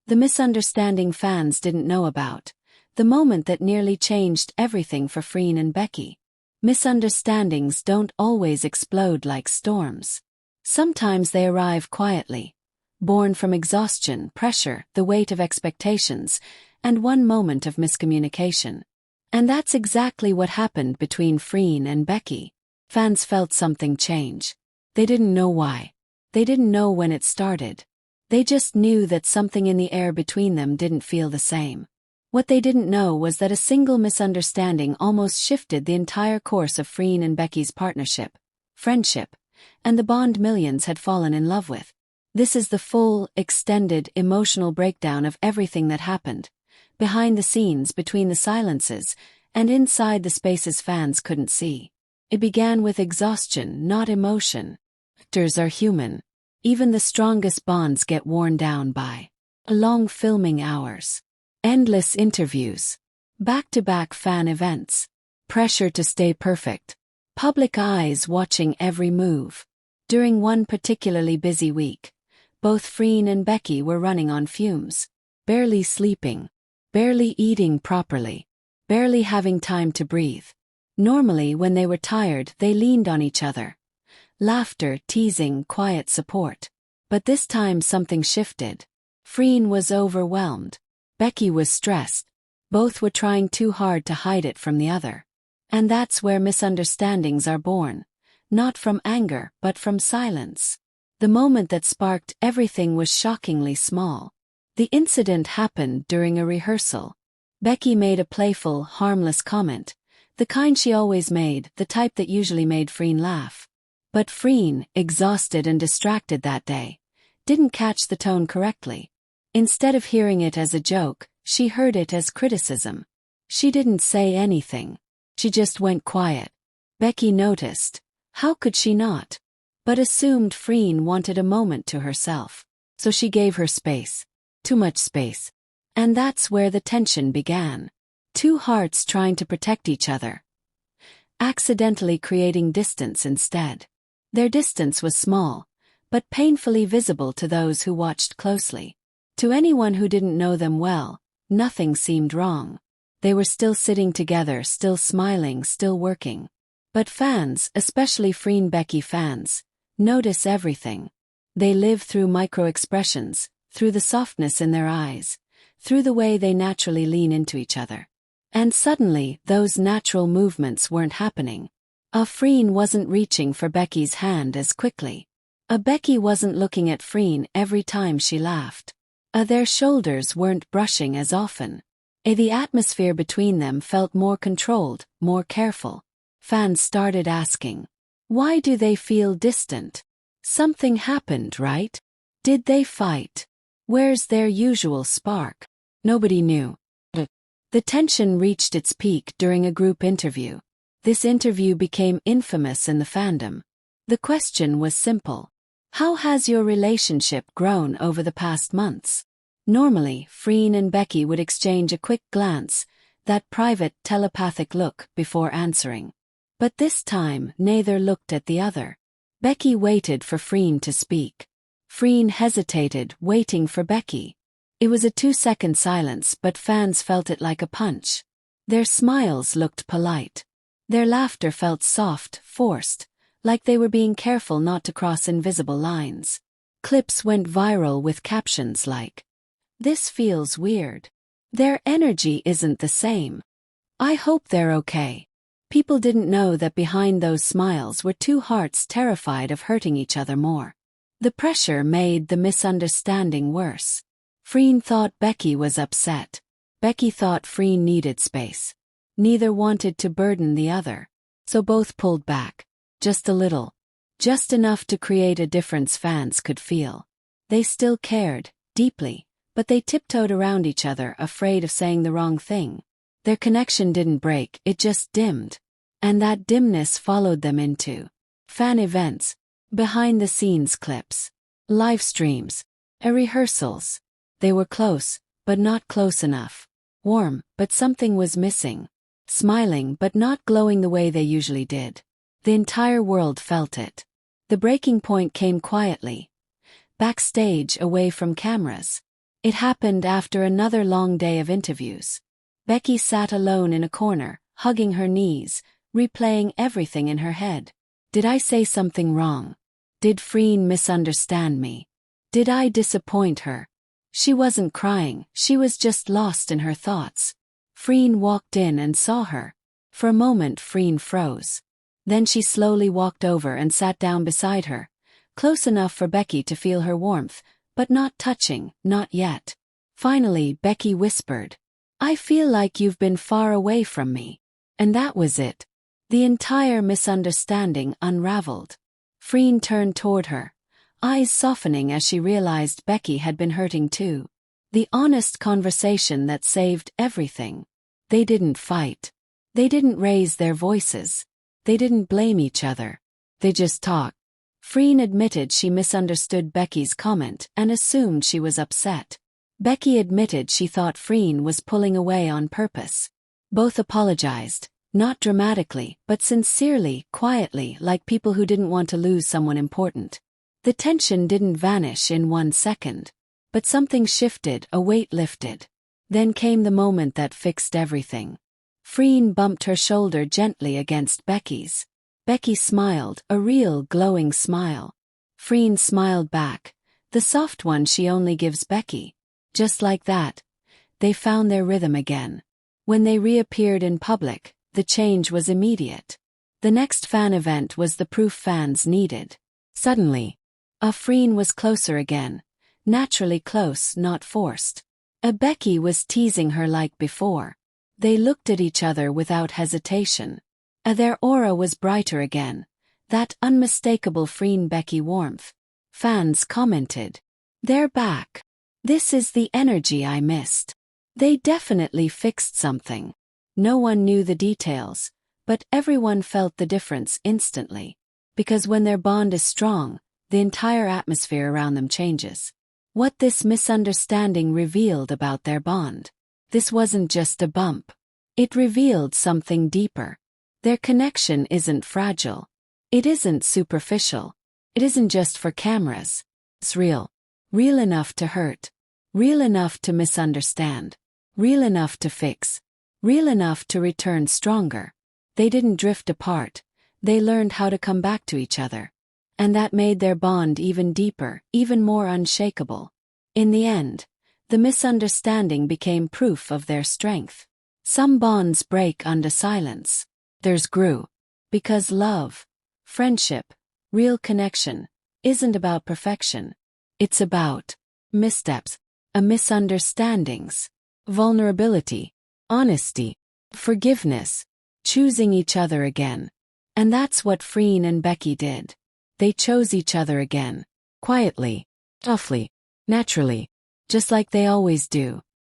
The misunderstanding fans didn't know about. The moment that nearly changed everything for Freen and Becky. Misunderstandings don't always explode like storms. Sometimes they arrive quietly, born from exhaustion, pressure, the weight of expectations, and one moment of miscommunication. And that's exactly what happened between Freen and Becky. Fans felt something change. They didn't know why. They didn't know when it started. They just knew that something in the air between them didn't feel the same. What they didn't know was that a single misunderstanding almost shifted the entire course of Freen and Becky's partnership, friendship, and the bond millions had fallen in love with. This is the full, extended, emotional breakdown of everything that happened, behind the scenes, between the silences, and inside the spaces fans couldn't see. It began with exhaustion, not emotion. Actors are human. Even the strongest bonds get worn down by long filming hours, endless interviews, back-to-back fan events, pressure to stay perfect, public eyes watching every move. During one particularly busy week, both Freen and Becky were running on fumes, barely sleeping, barely eating properly, barely having time to breathe. Normally, when they were tired, they leaned on each other. Laughter, teasing, quiet support. But this time something shifted. Freen was overwhelmed. Becky was stressed. Both were trying too hard to hide it from the other. And that's where misunderstandings are born. Not from anger, but from silence. The moment that sparked everything was shockingly small. The incident happened during a rehearsal. Becky made a playful, harmless comment. The kind she always made, the type that usually made Freen laugh. But Freen, exhausted and distracted that day, didn't catch the tone correctly. Instead of hearing it as a joke, she heard it as criticism. She didn't say anything. She just went quiet. Becky noticed. How could she not? But assumed Freen wanted a moment to herself. So she gave her space. Too much space. And that's where the tension began. Two hearts trying to protect each other, accidentally creating distance instead. Their distance was small, but painfully visible to those who watched closely. To anyone who didn't know them well, nothing seemed wrong. They were still sitting together, still smiling, still working. But fans, especially Freen Becky fans, notice everything. They live through micro-expressions, through the softness in their eyes, through the way they naturally lean into each other. And suddenly, those natural movements weren't happening. A Freen wasn't reaching for Becky's hand as quickly. A Becky wasn't looking at Freen every time she laughed. Their shoulders weren't brushing as often. The atmosphere between them felt more controlled, more careful. Fans started asking, why do they feel distant? Something happened, right? Did they fight? Where's their usual spark? Nobody knew. The tension reached its peak during a group interview. This interview became infamous in the fandom. The question was simple. How has your relationship grown over the past months? Normally, Freen and Becky would exchange a quick glance, that private, telepathic look, before answering. But this time, neither looked at the other. Becky waited for Freen to speak. Freen hesitated, waiting for Becky. It was a 2-second silence, but fans felt it like a punch. Their smiles looked polite. Their laughter felt soft, forced, like they were being careful not to cross invisible lines. Clips went viral with captions like, "This feels weird. Their energy isn't the same. I hope they're okay." People didn't know that behind those smiles were two hearts terrified of hurting each other more. The pressure made the misunderstanding worse. Freen thought Becky was upset. Becky thought Freen needed space. Neither wanted to burden the other. So both pulled back. Just a little. Just enough to create a difference fans could feel. They still cared, deeply, but they tiptoed around each other, afraid of saying the wrong thing. Their connection didn't break, it just dimmed. And that dimness followed them into fan events, behind-the-scenes clips, live streams, rehearsals. They were close, but not close enough. Warm, but something was missing. Smiling, but not glowing the way they usually did. The entire world felt it. The breaking point came quietly. Backstage, away from cameras. It happened after another long day of interviews. Becky sat alone in a corner, hugging her knees, replaying everything in her head. Did I say something wrong? Did Freen misunderstand me? Did I disappoint her? She wasn't crying, she was just lost in her thoughts. Freen walked in and saw her. For a moment Freen froze. Then she slowly walked over and sat down beside her, close enough for Becky to feel her warmth, but not touching, not yet. Finally Becky whispered, "I feel like you've been far away from me." And that was it. The entire misunderstanding unraveled. Freen turned toward her, eyes softening as she realized Becky had been hurting too. The honest conversation that saved everything. They didn't fight. They didn't raise their voices. They didn't blame each other. They just talked. Freen admitted she misunderstood Becky's comment and assumed she was upset. Becky admitted she thought Freen was pulling away on purpose. Both apologized, not dramatically, but sincerely, quietly, like people who didn't want to lose someone important. The tension didn't vanish in 1 second. But something shifted, a weight lifted. Then came the moment that fixed everything. Freen bumped her shoulder gently against Becky's. Becky smiled, a real glowing smile. Freen smiled back, the soft one she only gives Becky. Just like that, they found their rhythm again. When they reappeared in public, the change was immediate. The next fan event was the proof fans needed. Suddenly, Freen was closer again, naturally close, not forced. Becky was teasing her like before. They looked at each other without hesitation. Their aura was brighter again, that unmistakable Freen-Becky warmth. Fans commented, "They're back. This is the energy I missed." They definitely fixed something. No one knew the details, but everyone felt the difference instantly. Because when their bond is strong, the entire atmosphere around them changes. What this misunderstanding revealed about their bond. This wasn't just a bump. It revealed something deeper. Their connection isn't fragile. It isn't superficial. It isn't just for cameras. It's real. Real enough to hurt. Real enough to misunderstand. Real enough to fix. Real enough to return stronger. They didn't drift apart. They learned how to come back to each other. And that made their bond even deeper, even more unshakable. In the end, the misunderstanding became proof of their strength. Some bonds break under silence. Theirs grew. Because love, friendship, real connection, isn't about perfection. It's about missteps, misunderstandings, vulnerability, honesty, forgiveness, choosing each other again. And that's what Freen and Becky did. They chose each other again. Quietly, softly, naturally. Just like they always do.